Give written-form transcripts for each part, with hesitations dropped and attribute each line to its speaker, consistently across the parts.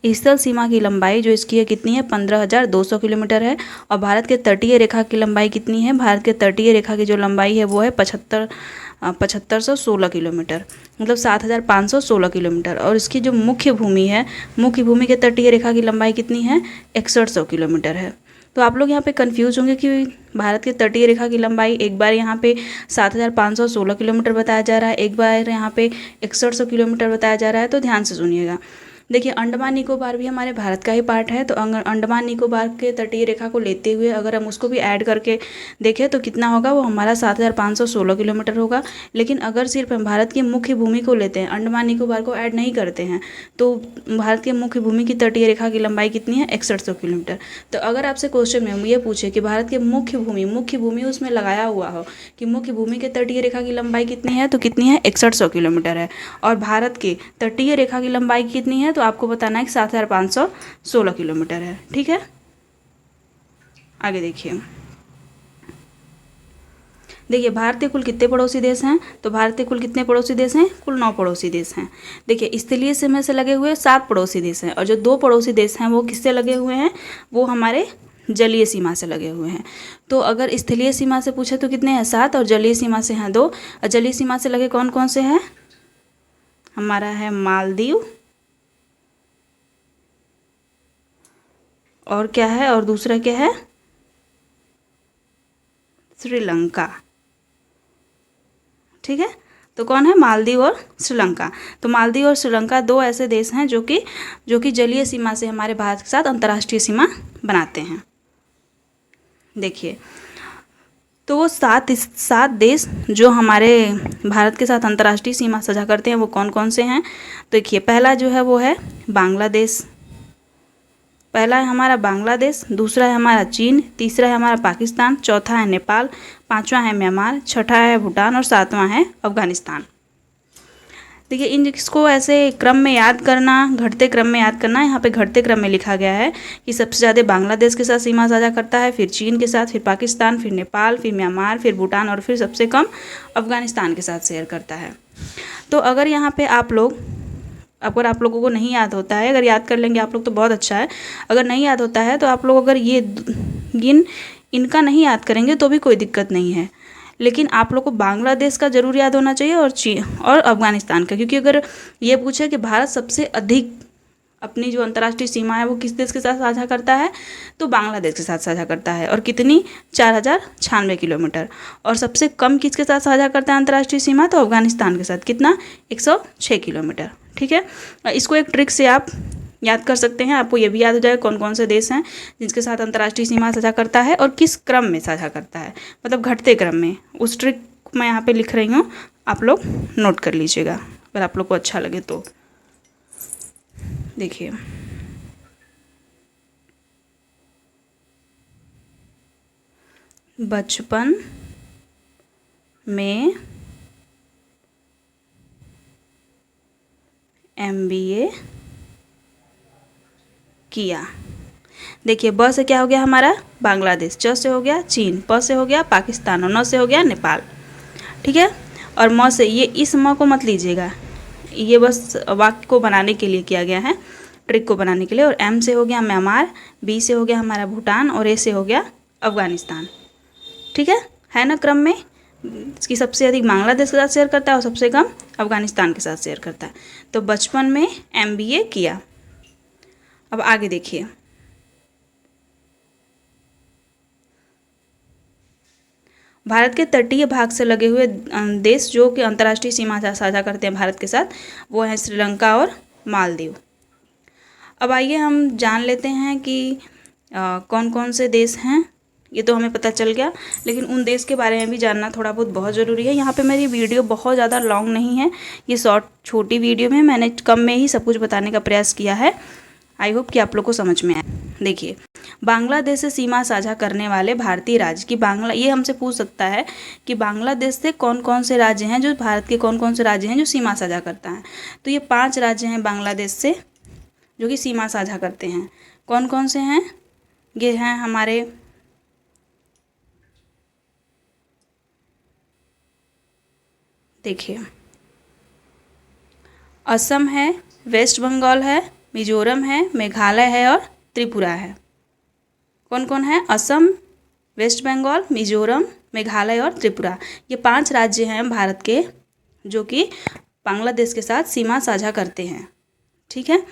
Speaker 1: स्थल सीमा की लंबाई जो इसकी है कितनी है, 15,200 किलोमीटर है। और भारत के तटीय रेखा की लंबाई कितनी है, भारत के तटीय रेखा की जो लंबाई है वो है 7516 किलोमीटर, मतलब 7516 किलोमीटर। और इसकी जो मुख्य भूमि है, मुख्य भूमि के तटीय रेखा की लंबाई कितनी है, 6100 किलोमीटर है। तो आप लोग यहाँ पे कंफ्यूज होंगे कि भारत के तटीय रेखा की लंबाई एक बार यहाँ पे 7516 किलोमीटर बताया जा रहा है, एक बार यहाँ पे 6100 किलोमीटर बताया जा रहा है। तो ध्यान से सुनिएगा। देखिए, अंडमान निकोबार भी हमारे भारत का ही पार्ट है। तो अंडमान निकोबार के तटीय रेखा को लेते हुए अगर हम उसको भी ऐड करके देखें तो कितना होगा, वो हमारा 7516 किलोमीटर होगा। लेकिन अगर सिर्फ हम भारत की मुख्य भूमि को लेते हैं, अंडमान निकोबार को ऐड नहीं करते हैं, तो भारत के मुख्य भूमि की तटीय रेखा की लंबाई कितनी है, 6100 किलोमीटर। तो अगर आपसे क्वेश्चन में ये पूछे कि भारत के मुख्य भूमि उसमें लगाया हुआ हो कि मुख्य भूमि के तटीय रेखा की लंबाई कितनी है, तो कितनी है, 6100 किलोमीटर है। और भारत के तटीय रेखा की लंबाई कितनी है, तो आपको बताना है कि 7516 किलोमीटर है। ठीक है, आगे देखिए। देखिए, भारतीय कुल कितने पड़ोसी देश हैं, तो भारतीय कुल कितने पड़ोसी देश हैं, कुल 9 पड़ोसी देश हैं। देखिए, स्थलीय सीमा से लगे हुए 7 पड़ोसी देश हैं, और जो 2 पड़ोसी देश हैं वो किससे लगे हुए हैं, वो हमारे जलीय सीमा से लगे हुए हैं। तो अगर स्थलीय सीमा से पूछे तो कितने हैं, 7, और जलीय सीमा से हैं 2। और जलीय सीमा से लगे कौन कौन से हैं, हमारा है मालदीव, और क्या है, और दूसरा क्या है, श्रीलंका। ठीक है, तो कौन है, मालदीव और श्रीलंका। तो मालदीव और श्रीलंका 2 ऐसे देश हैं जो कि जलीय सीमा से हमारे भारत के साथ अंतर्राष्ट्रीय सीमा बनाते हैं। देखिए, तो वो 7 देश जो हमारे भारत के साथ अंतर्राष्ट्रीय सीमा साझा करते हैं वो कौन कौन से हैं। देखिए, पहला जो है वो है बांग्लादेश। पहला है हमारा बांग्लादेश, दूसरा है हमारा चीन, तीसरा है हमारा पाकिस्तान, चौथा है नेपाल, पांचवा है म्यांमार, छठा है भूटान और सातवां है अफगानिस्तान। देखिए, इन इसको ऐसे क्रम में याद करना, घटते क्रम में याद करना। यहाँ पे घटते क्रम में लिखा गया है कि सबसे ज़्यादा बांग्लादेश के साथ सीमा साझा करता है, फिर चीन के साथ, फिर पाकिस्तान, फिर नेपाल, फिर म्यांमार, फिर भूटान, और फिर सबसे कम अफगानिस्तान के साथ शेयर करता है। तो अगर यहाँ पे अगर आप लोगों को नहीं याद होता है, अगर याद कर लेंगे आप लोग तो बहुत अच्छा है। अगर नहीं याद होता है तो आप लोग अगर इनका नहीं याद करेंगे तो भी कोई दिक्कत नहीं है, लेकिन आप लोग को बांग्लादेश का ज़रूर याद होना चाहिए और चीन और अफगानिस्तान का। क्योंकि अगर ये पूछे कि भारत सबसे अधिक अपनी जो अंतर्राष्ट्रीय सीमा है वो किस देश के साथ साझा करता है, तो बांग्लादेश के साथ साझा करता है। और कितनी, 4096 किलोमीटर। और सबसे कम किसके साथ साझा करता है अंतर्राष्ट्रीय सीमा, तो अफगानिस्तान के साथ। कितना, 106 किलोमीटर। ठीक है, इसको एक ट्रिक से आप याद कर सकते हैं। आपको ये भी याद हो जाएगा कौन कौन से देश हैं जिनके साथ अंतर्राष्ट्रीय सीमा साझा करता है और किस क्रम में साझा करता है, मतलब घटते क्रम में। उस ट्रिक मैं यहाँ पे लिख रही हूँ, आप लोग नोट कर लीजिएगा अगर आप लोग को अच्छा लगे तो। देखिए, बचपन में MBA किया। देखिए, ब से क्या हो गया हमारा, बांग्लादेश, च से हो गया चीन, प से हो गया पाकिस्तान, और न से हो गया नेपाल। ठीक है, और म से, ये इस म को मत लीजिएगा, ये बस वाक्य को बनाने के लिए किया गया है, ट्रिक को बनाने के लिए। और M से हो गया म्यांमार, B से हो गया हमारा भूटान, और A से हो गया अफगानिस्तान। ठीक है ना क्रम में। इसकी सबसे अधिक बांग्लादेश के साथ शेयर करता है और सबसे कम अफगानिस्तान के साथ शेयर करता है। तो बचपन में MBA किया। अब आगे देखिए, भारत के तटीय भाग से लगे हुए देश जो कि अंतर्राष्ट्रीय सीमा साझा करते हैं भारत के साथ, वो हैं श्रीलंका और मालदीव। अब आइए हम जान लेते हैं कि कौन कौन से देश हैं। ये तो हमें पता चल गया, लेकिन उन देश के बारे में भी जानना थोड़ा बहुत ज़रूरी है। यहाँ पे मेरी वीडियो बहुत ज़्यादा लॉन्ग नहीं है, ये छोटी वीडियो में मैंने कम में ही सब कुछ बताने का प्रयास किया है। आई होप कि आप लोग को समझ में आए। देखिए, बांग्लादेश से सीमा साझा करने वाले भारतीय राज्य की ये हमसे पूछ सकता है कि बांग्लादेश से कौन कौन से राज्य हैं, जो भारत के कौन कौन से राज्य हैं जो सीमा साझा करता है। तो ये 5 राज्य हैं बांग्लादेश से जो कि सीमा साझा करते हैं। कौन कौन से हैं, ये हैं हमारे देखिए, असम है, वेस्ट बंगाल है, मिजोरम है, मेघालय है और त्रिपुरा है। कौन कौन है? असम, वेस्ट बंगाल, मिजोरम, मेघालय और त्रिपुरा। ये 5 राज्य हैं भारत के जो कि बांग्लादेश के साथ सीमा साझा करते हैं। ठीक है,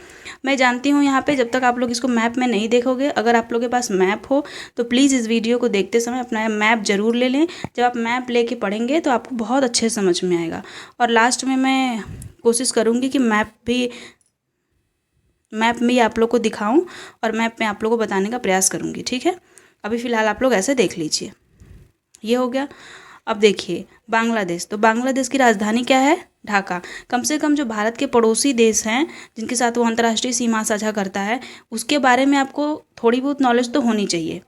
Speaker 1: मैं जानती हूँ यहाँ पे जब तक आप लोग इसको मैप में नहीं देखोगे, अगर आप लोग के पास मैप हो तो प्लीज़ इस वीडियो को देखते समय अपना मैप ज़रूर ले लें। जब आप मैप लेके पढ़ेंगे तो आपको बहुत अच्छे समझ में आएगा। और लास्ट में मैं कोशिश करूँगी कि मैप में आप लोग को दिखाऊं और मैप में आप लोग को बताने का प्रयास करूँगी। ठीक है, अभी फ़िलहाल आप लोग ऐसे देख लीजिए। ये हो गया। अब देखिए बांग्लादेश, तो बांग्लादेश की राजधानी क्या है? ढाका। कम से कम जो भारत के पड़ोसी देश हैं जिनके साथ वो अंतर्राष्ट्रीय सीमा साझा करता है, उसके बारे में आपको थोड़ी बहुत नॉलेज तो होनी चाहिए।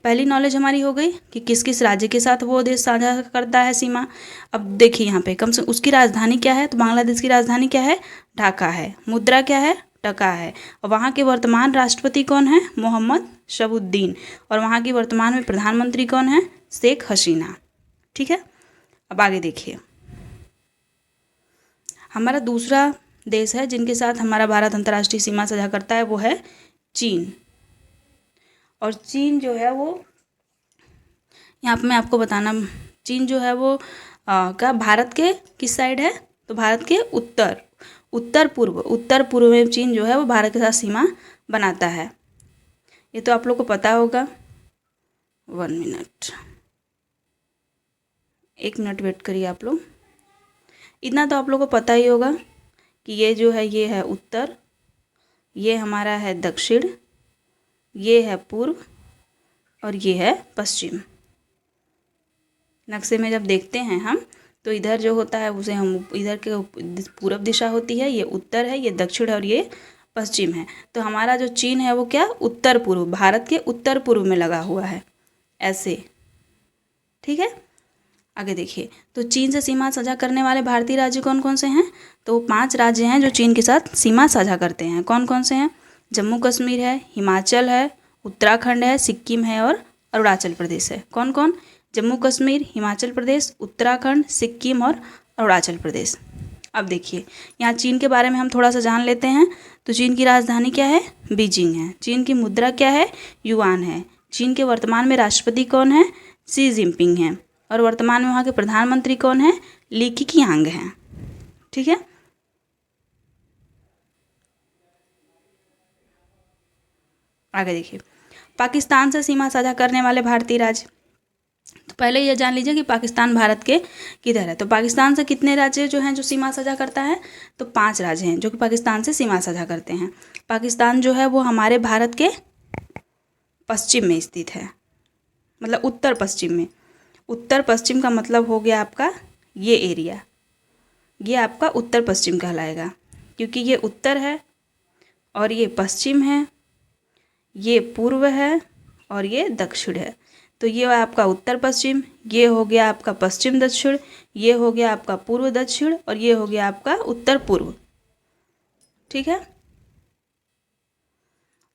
Speaker 1: पहली नॉलेज हमारी हो गई कि किस किस राज्य के साथ वो देश साझा करता है सीमा। अब देखिए यहाँ पे कम से उसकी राजधानी क्या है, तो बांग्लादेश की राजधानी क्या है? ढाका है। मुद्रा क्या है? टका है। और वहाँ के वर्तमान राष्ट्रपति कौन है? मोहम्मद शहाबुद्दीन। और वहाँ की वर्तमान में प्रधानमंत्री कौन है? शेख हसीना। ठीक है, अब आगे देखिए। हमारा दूसरा देश है जिनके साथ हमारा भारत अंतर्राष्ट्रीय सीमा साझा करता है, वो है चीन। और चीन जो है वो, यहाँ पे मैं आपको बताना, चीन जो है वो क्या भारत के किस साइड है? तो भारत के उत्तर पूर्व में चीन जो है वो भारत के साथ सीमा बनाता है। ये तो आप लोग को पता होगा। 1 मिनट, 1 मिनट वेट करिए आप लोग। इतना तो आप लोग को पता ही होगा कि ये जो है ये है उत्तर, ये हमारा है दक्षिण, ये है पूर्व और ये है पश्चिम। नक्शे में जब देखते हैं हम तो इधर जो होता है उसे हम इधर के पूर्व दिशा होती है, ये उत्तर है, ये दक्षिण है और ये पश्चिम है। तो हमारा जो चीन है वो क्या? उत्तर पूर्व, भारत के उत्तर पूर्व में लगा हुआ है ऐसे। ठीक है, आगे देखिए। तो चीन से सीमा साझा करने वाले भारतीय राज्य कौन कौन से हैं? तो 5 राज्य हैं जो चीन के साथ सीमा साझा करते हैं। कौन कौन से हैं? जम्मू कश्मीर है, हिमाचल है, उत्तराखंड है, सिक्किम है और अरुणाचल प्रदेश है। कौन कौन? जम्मू कश्मीर, हिमाचल प्रदेश, उत्तराखंड, सिक्किम और अरुणाचल प्रदेश। अब देखिए यहाँ चीन के बारे में हम थोड़ा सा जान लेते हैं। तो चीन की राजधानी क्या है? बीजिंग है। चीन की मुद्रा क्या है? युआन है। चीन के वर्तमान में राष्ट्रपति कौन है? शी जिनपिंग है। और वर्तमान में वहाँ के प्रधानमंत्री कौन है? ली केqiang हैं। ठीक है, आगे देखिए। पाकिस्तान से सीमा साझा करने वाले भारतीय राज्य, तो पहले यह जान लीजिए कि पाकिस्तान भारत के किधर है। तो पाकिस्तान से कितने राज्य जो हैं जो सीमा साझा करता है? तो 5 राज्य हैं जो कि पाकिस्तान से सीमा साझा करते हैं। पाकिस्तान जो है वो हमारे भारत के पश्चिम में स्थित है, मतलब उत्तर पश्चिम में। उत्तर पश्चिम का मतलब हो गया आपका ये एरिया, ये आपका उत्तर पश्चिम कहलाएगा, क्योंकि ये उत्तर है और ये पश्चिम है, ये पूर्व है और ये दक्षिण है। तो ये आपका उत्तर पश्चिम, ये हो गया आपका पश्चिम दक्षिण, ये हो गया आपका पूर्व दक्षिण और ये हो गया आपका उत्तर पूर्व। ठीक है,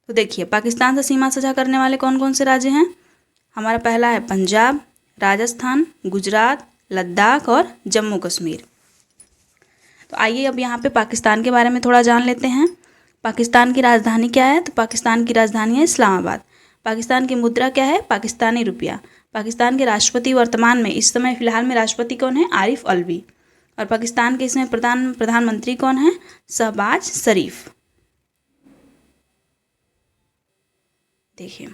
Speaker 1: तो देखिए पाकिस्तान से सीमा साझा करने वाले कौन कौन से राज्य हैं? हमारा पहला है पंजाब, राजस्थान, गुजरात, लद्दाख और जम्मू कश्मीर। तो आइए अब यहाँ पे पाकिस्तान के बारे में थोड़ा जान लेते हैं। पाकिस्तान की राजधानी क्या है? तो पाकिस्तान की राजधानी है इस्लामाबाद। पाकिस्तान की मुद्रा क्या है? पाकिस्तानी रुपया। पाकिस्तान के राष्ट्रपति वर्तमान में इस समय फिलहाल में राष्ट्रपति कौन है? आरिफ अलवी। और पाकिस्तान के इसमें प्रधानमंत्री कौन है? शहबाज शरीफ। देखिए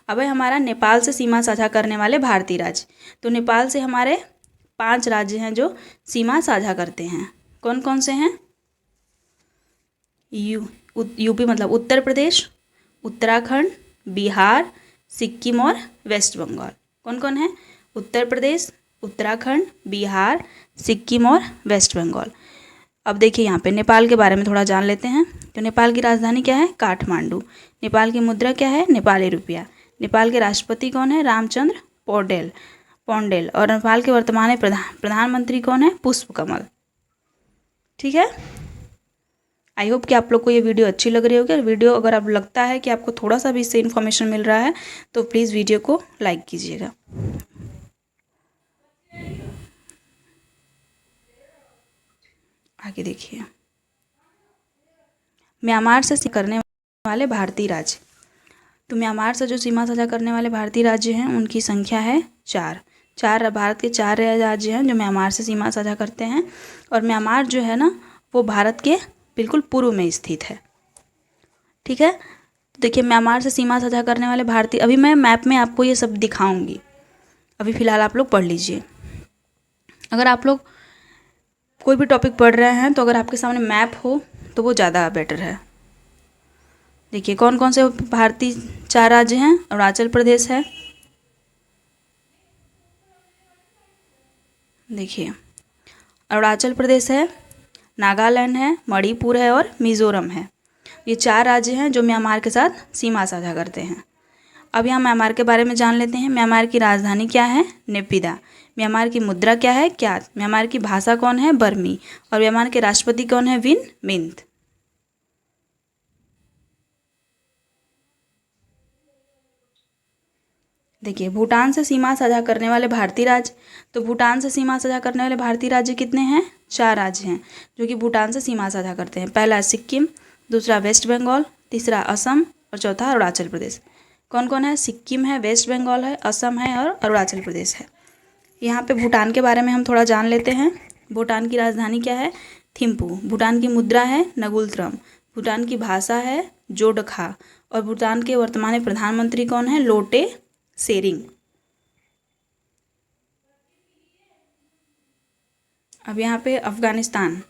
Speaker 1: अब है हमारा नेपाल से सीमा साझा करने वाले भारतीय राज्य। तो नेपाल से हमारे 5 राज्य हैं जो सीमा साझा करते हैं। कौन कौन से हैं? यूपी मतलब उत्तर प्रदेश, उत्तराखंड, बिहार, सिक्किम और वेस्ट बंगाल। कौन कौन है? उत्तर प्रदेश, उत्तराखंड, बिहार, सिक्किम और वेस्ट बंगाल। अब देखिए यहाँ पे नेपाल के बारे में थोड़ा जान लेते हैं। तो नेपाल की राजधानी क्या है? काठमांडू। नेपाल की मुद्रा क्या है? नेपाली रुपया। नेपाल के राष्ट्रपति कौन है? रामचंद्र पौडेल। और नेपाल के वर्तमान में प्रधानमंत्री कौन है? पुष्प कमल। ठीक है, आई होप कि आप लोग को ये वीडियो अच्छी लग रही होगी। और वीडियो अगर आप लगता है कि आपको थोड़ा सा भी इससे इन्फॉर्मेशन मिल रहा है तो प्लीज़ वीडियो को लाइक कीजिएगा। आगे देखिए, म्यांमार से करने वाले भारतीय राज्य। तो म्यांमार से जो सीमा साझा करने वाले भारतीय राज्य हैं उनकी संख्या है 4। भारत के 4 राज्य हैं जो म्यांमार से सीमा साझा करते हैं। और म्यांमार जो है ना वो भारत के बिल्कुल पूर्व में स्थित है। ठीक है, तो देखिए म्यांमार से सीमा साझा करने वाले भारतीय, अभी मैं मैप में आपको ये सब दिखाऊंगी, अभी फ़िलहाल आप लोग पढ़ लीजिए। अगर आप लोग कोई भी टॉपिक पढ़ रहे हैं तो अगर आपके सामने मैप हो तो वो ज़्यादा बेटर है। देखिए कौन कौन से भारतीय 4 राज्य हैं। अरुणाचल प्रदेश है, देखिए अरुणाचल प्रदेश है, नागालैंड है, मणिपुर है और मिज़ोरम है। ये 4 राज्य हैं जो म्यांमार के साथ सीमा साझा करते हैं। अब यहाँ म्यांमार के बारे में जान लेते हैं। म्यांमार की राजधानी क्या है? नेपिदा। म्यांमार की मुद्रा क्या है? क्यात। म्यांमार की भाषा कौन है? बर्मी। और म्यांमार के राष्ट्रपति कौन है? Win Myint. देखिए भूटान से सीमा साझा करने वाले भारतीय राज्य। तो भूटान से सीमा साझा करने वाले भारतीय राज्य कितने हैं? 4 राज्य हैं जो कि भूटान से सीमा साझा करते हैं। पहला है सिक्किम, दूसरा वेस्ट बंगाल, तीसरा असम और चौथा अरुणाचल प्रदेश। कौन कौन है? सिक्किम है, वेस्ट बंगाल है, असम है और अरुणाचल प्रदेश है। यहाँ पे भूटान के बारे में हम थोड़ा जान लेते हैं। भूटान की राजधानी क्या है? थिम्पू। भूटान की मुद्रा है नगुलत्रम। भूटान की भाषा है जोडखा। और भूटान के वर्तमान प्रधानमंत्री कौन है? लोटे सेरिंग। अब यहाँ पे अफगानिस्तान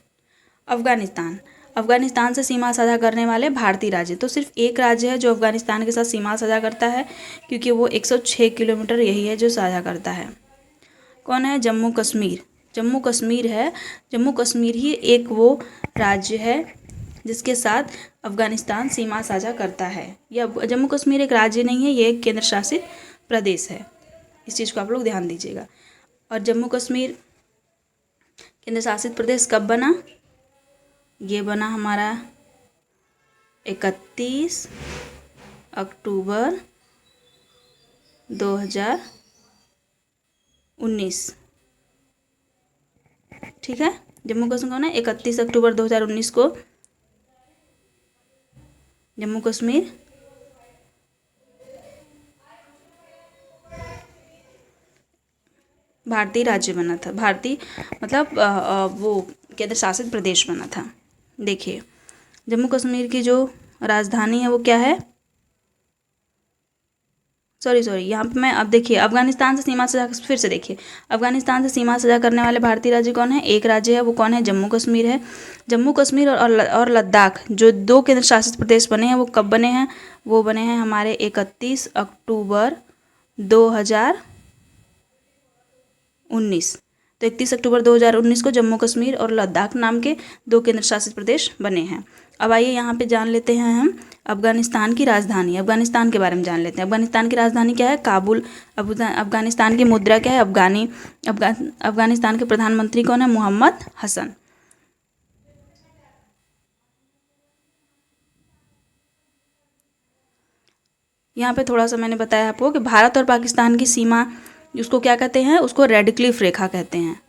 Speaker 1: से सीमा साझा करने वाले भारतीय राज्य। तो सिर्फ एक राज्य है जो अफगानिस्तान के साथ सीमा साझा करता है, क्योंकि वो 106 किलोमीटर यही है जो साझा करता है। कौन है? जम्मू कश्मीर। जम्मू कश्मीर ही एक वो राज्य है जिसके साथ अफगानिस्तान सीमा साझा करता है। यह जम्मू कश्मीर एक राज्य नहीं है, ये एक केंद्र शासित प्रदेश है। इस चीज़ को आप लोग ध्यान दीजिएगा। और जम्मू कश्मीर केंद्र शासित प्रदेश कब बना? ये बना हमारा 31 अक्टूबर 2019। ठीक है, जम्मू कश्मीर को ना 31 अक्टूबर 2019 को जम्मू कश्मीर भारतीय राज्य बना था। भारतीय मतलब वो केंद्र शासित प्रदेश बना था। देखिए जम्मू कश्मीर की जो राजधानी है वो क्या है? सॉरी यहाँ पे मैं, अब देखिए अफगानिस्तान से सीमा साझा, फिर से देखिए अफगानिस्तान से सीमा साझा करने वाले भारतीय राज्य कौन है? एक राज्य है, वो कौन है? जम्मू कश्मीर है। जम्मू कश्मीर और लद्दाख जो 2 केंद्र शासित प्रदेश बने हैं वो कब बने हैं? वो बने हैं हमारे 31 अक्टूबर 2019। तो 31 अक्टूबर 2019 को जम्मू कश्मीर और लद्दाख नाम के 2 केंद्र शासित प्रदेश बने हैं। अब आइए यहाँ पे जान लेते हैं हम अफगानिस्तान की राजधानी। अफगानिस्तान के बारे में जान लेते हैं। अफगानिस्तान की राजधानी क्या है? काबुल। अफगानिस्तान की मुद्रा क्या है? अफगानिस्तान के प्रधानमंत्री कौन है? मोहम्मद हसन। यहाँ पे थोड़ा सा मैंने बताया आपको कि भारत और पाकिस्तान की सीमा, उसको क्या कहते हैं? उसको रेड क्लिफ रेखा कहते हैं।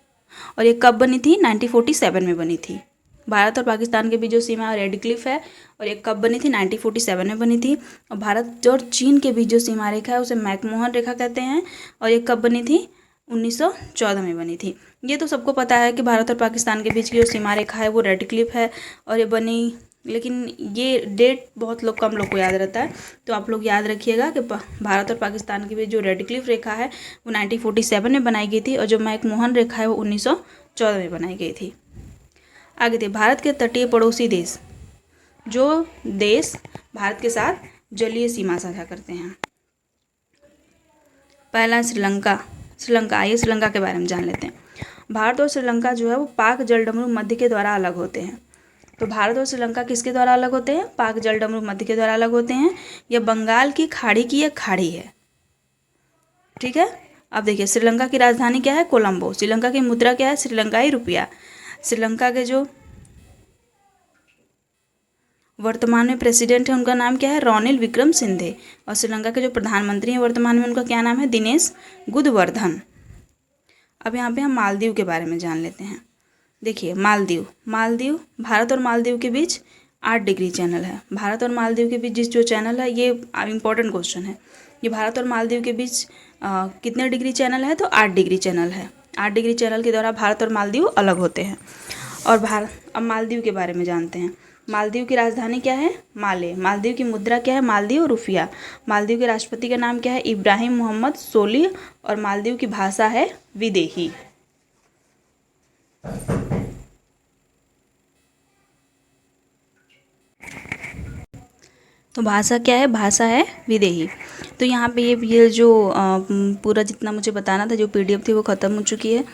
Speaker 1: और ये कब बनी थी? 1947 में बनी थी। भारत और पाकिस्तान के बीच जो सीमा रेड क्लिफ है और ये कब बनी थी? 1947 में बनी थी। और भारत और चीन के बीच जो सीमा रेखा है उसे मैकमोहन रेखा कहते हैं। और ये कब बनी थी? 1914 में बनी थी। ये तो सबको पता है कि भारत और पाकिस्तान के बीच की जो सीमा रेखा है वो रेड क्लिफ है और ये बनी, लेकिन ये डेट बहुत कम लोग को याद रहता है। तो आप लोग याद रखिएगा कि भारत और पाकिस्तान के बीच जो रेड क्लिफ रेखा है वो 1947 में बनाई गई थी और जो मैकमोहन रेखा है वो 1914 में बनाई गई थी। आगे थे भारत के तटीय पड़ोसी देश, जो देश भारत के साथ जलीय सीमा साझा करते हैं। पहला श्रीलंका। आइए श्रीलंका के बारे में जान लेते हैं। भारत और श्रीलंका जो है वो पाक जलडमरू मध्य के द्वारा अलग होते हैं। तो भारत और श्रीलंका किसके द्वारा अलग होते हैं? पाक जलडमरू मध्य के द्वारा अलग होते हैं। यह बंगाल की खाड़ी की एक खाड़ी है। ठीक है, अब देखिए श्रीलंका की राजधानी क्या है? कोलंबो। श्रीलंका की मुद्रा क्या है? श्रीलंकाई रुपया। श्रीलंका के जो वर्तमान में प्रेसिडेंट है उनका नाम क्या है? रॉनिल विक्रमसिंघे। और श्रीलंका के जो प्रधानमंत्री हैं वर्तमान में उनका क्या नाम है? दिनेश गुणवर्धन। अब यहाँ पे हम मालदीव के बारे में जान लेते हैं। देखिए मालदीव भारत और मालदीव के बीच 8 डिग्री चैनल है। भारत और मालदीव के बीच जिस जो चैनल है, ये इम्पोर्टेंट क्वेश्चन है, ये भारत और मालदीव के बीच कितने डिग्री चैनल है, तो 8 डिग्री चैनल है। 8 डिग्री चैनल के द्वारा भारत और मालदीव अलग होते हैं। और अब मालदीव के बारे में जानते हैं। मालदीव की राजधानी क्या है, माले। मालदीव की मुद्रा क्या है, मालदीव रुपया। मालदीव के राष्ट्रपति का नाम क्या है, इब्राहिम मोहम्मद सोलिह। और मालदीव की भाषा है विदेही। तो भाषा क्या है, भाषा है विदेही। तो यहाँ पे ये जो पूरा जितना मुझे बताना था, जो पीडीएफ थी वो ख़त्म हो चुकी है।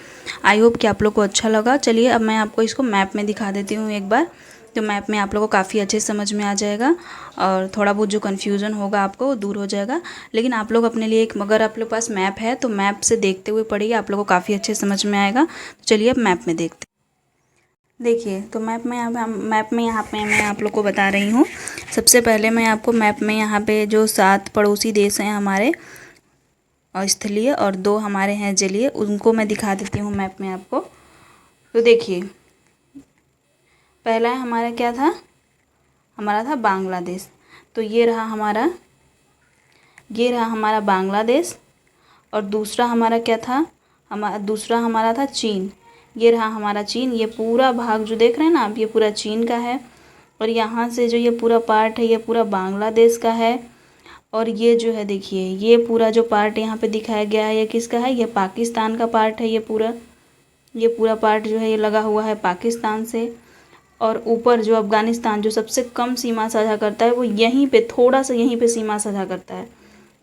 Speaker 1: आई होप कि आप लोग को अच्छा लगा। चलिए अब मैं आपको इसको मैप में दिखा देती हूँ एक बार। तो मैप में आप लोगों को काफ़ी अच्छे से समझ में आ जाएगा और थोड़ा बहुत जो कन्फ्यूज़न होगा आपको वो दूर हो जाएगा। लेकिन आप लोग अपने लिए अगर आप लोग पास मैप है तो मैप से देखते हुए पढ़िए, आप लोगों को काफ़ी अच्छे समझ में आएगा। तो चलिए अब मैप में देखते हैं। देखिए, तो मैप में यहाँ पे मैं आप लोग को बता रही हूँ। सबसे पहले मैं आपको मैप में यहाँ पे जो 7 पड़ोसी देश हैं हमारे स्थलीय और 2 हमारे हैं जलीय, उनको मैं दिखा देती हूँ मैप में आपको। तो देखिए, पहला हमारा क्या था, हमारा था बांग्लादेश। तो ये रहा हमारा बांग्लादेश। और दूसरा हमारा क्या था, दूसरा हमारा था चीन। ये रहा हमारा चीन। ये पूरा भाग जो देख रहे हैं ना आप, ये पूरा चीन का है। और यहाँ से जो ये पूरा पार्ट है, ये पूरा बांग्लादेश का है। और ये जो है देखिए, ये पूरा जो पार्ट यहाँ पे दिखाया गया है, ये किसका है, ये पाकिस्तान का पार्ट है। ये पूरा पार्ट जो है ये लगा हुआ है पाकिस्तान से। और ऊपर जो अफ़गानिस्तान जो सबसे कम सीमा साझा करता है, वो यहीं पे थोड़ा सा यहीं पे सीमा साझा करता है।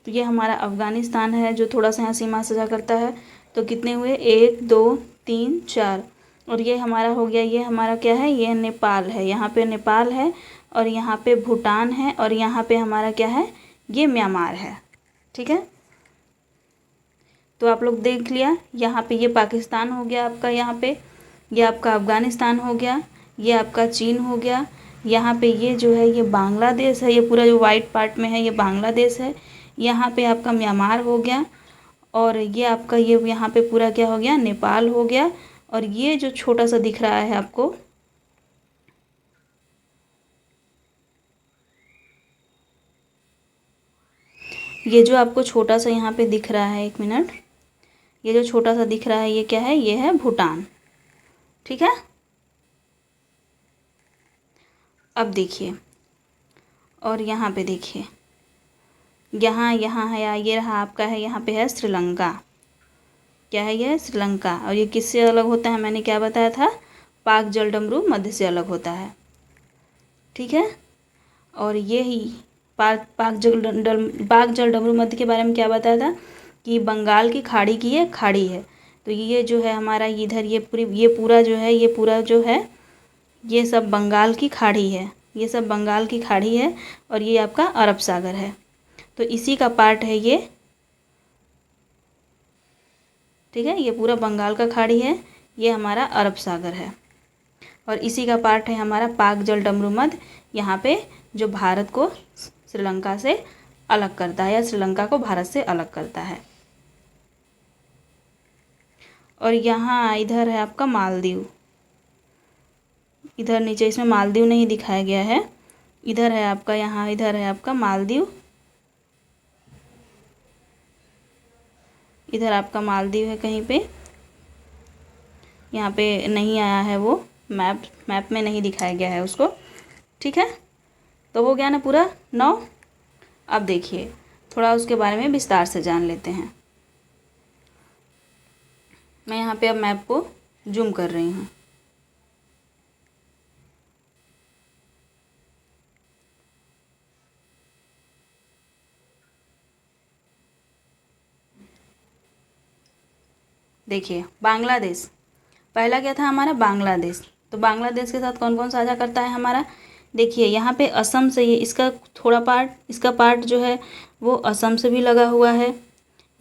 Speaker 1: तो ये हमारा अफ़गानिस्तान है जो थोड़ा सा यहाँ सीमा साझा करता है। तो कितने हुए, 1 2 3 4। और ये हमारा हो गया, ये हमारा क्या है, ये नेपाल है। यहाँ पे नेपाल है और यहाँ पे भूटान है और यहाँ पे हमारा क्या है, ये म्यांमार है। ठीक है, तो आप लोग देख लिया। यहाँ पे ये पाकिस्तान हो गया आपका, यहाँ पे ये आपका अफ़गानिस्तान हो गया, ये आपका चीन हो गया। यहाँ पे ये जो है ये बांग्लादेश है, ये पूरा जो वाइट पार्ट में है ये बांग्लादेश है। यहाँ पे आपका म्यांमार हो गया। और ये आपका ये यहाँ पे पूरा क्या हो गया, नेपाल हो गया। और ये जो छोटा सा दिख रहा है आपको, ये जो आपको छोटा सा यहाँ पे दिख रहा है, 1 मिनट, ये जो छोटा सा दिख रहा है ये क्या है, ये है भूटान। ठीक है, अब देखिए, और यहाँ पे देखिए, यहाँ है, ये रहा आपका है, यहाँ पे है श्रीलंका। क्या है ये, श्रीलंका। और ये किससे अलग होता है, मैंने क्या बताया था, पाक जलडमरू मध्य से अलग होता है। ठीक है, और ये ही पाक जलडमरू मध्य के बारे में क्या बताया था कि बंगाल की खाड़ी की ये खाड़ी है। तो ये जो है हमारा इधर ये पूरा जो है ये सब बंगाल की खाड़ी है, ये सब बंगाल की खाड़ी है। और ये आपका अरब सागर है, तो इसी का पार्ट है ये। ठीक है, ये पूरा बंगाल का खाड़ी है, ये हमारा अरब सागर है। और इसी का पार्ट है हमारा पाक जलडमरू मध्य, यहाँ पे जो भारत को श्रीलंका से अलग करता है या श्रीलंका को भारत से अलग करता है। और यहाँ इधर है आपका मालदीव, इधर नीचे इसमें मालदीव नहीं दिखाया गया है, इधर है आपका, यहाँ इधर है आपका मालदीव, इधर आपका मालदीव है कहीं पे, यहाँ पे नहीं आया है वो, मैप में नहीं दिखाया गया है उसको। ठीक है, तो हो गया ना पूरा 9। अब देखिए थोड़ा उसके बारे में विस्तार से जान लेते हैं। मैं यहाँ पे अब मैप को जूम कर रही हूँ। देखिए, बांग्लादेश पहला क्या था हमारा, बांग्लादेश। तो बांग्लादेश के साथ कौन कौन साझा करता है हमारा, देखिए यहाँ पे असम से, ये इसका थोड़ा पार्ट, इसका पार्ट जो है वो असम से भी लगा हुआ है।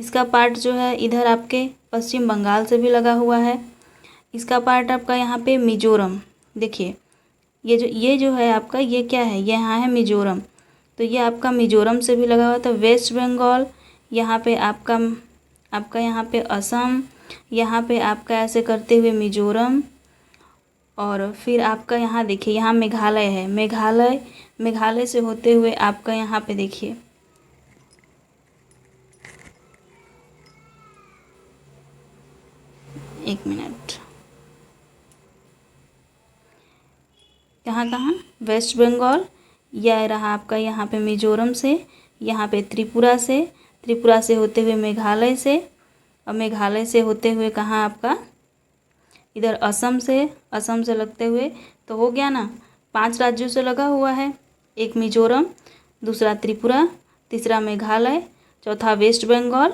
Speaker 1: इसका पार्ट जो है इधर आपके पश्चिम बंगाल से भी लगा हुआ है। इसका पार्ट आपका यहाँ पे मिजोरम, देखिए ये जो है आपका, ये क्या है, ये यहाँ है मिजोरम। तो ये आपका मिजोरम से भी लगा हुआ था। वेस्ट बंगाल, यहाँ पे आपका यहाँ पे असम, यहाँ पे आपका ऐसे करते हुए मिजोरम। और फिर आपका यहाँ देखिए, यहाँ मेघालय है। मेघालय से होते हुए आपका यहाँ पे देखिए, एक मिनट, कहाँ वेस्ट बंगाल, यह रहा आपका यहाँ पे मिजोरम से, यहाँ पे त्रिपुरा से होते हुए मेघालय से, और मेघालय से होते हुए कहाँ आपका इधर असम से लगते हुए, तो हो गया ना, 5 राज्यों से लगा हुआ है। एक मिजोरम, दूसरा त्रिपुरा, तीसरा मेघालय, चौथा वेस्ट बंगाल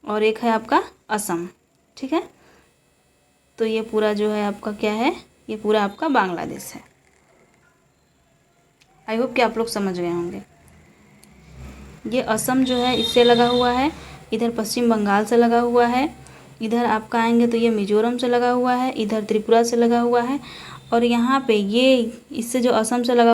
Speaker 1: और एक है आपका असम। ठीक है, तो ये पूरा जो है आपका क्या है, ये पूरा आपका बांग्लादेश है। आई होप कि आप लोग समझ गए होंगे। ये असम जो है इससे लगा हुआ है, इधर पश्चिम बंगाल से लगा हुआ है, इधर आपका आएंगे तो ये मिजोरम से लगा हुआ है, इधर त्रिपुरा से लगा हुआ है, और यहाँ पे ये इससे जो असम से लगा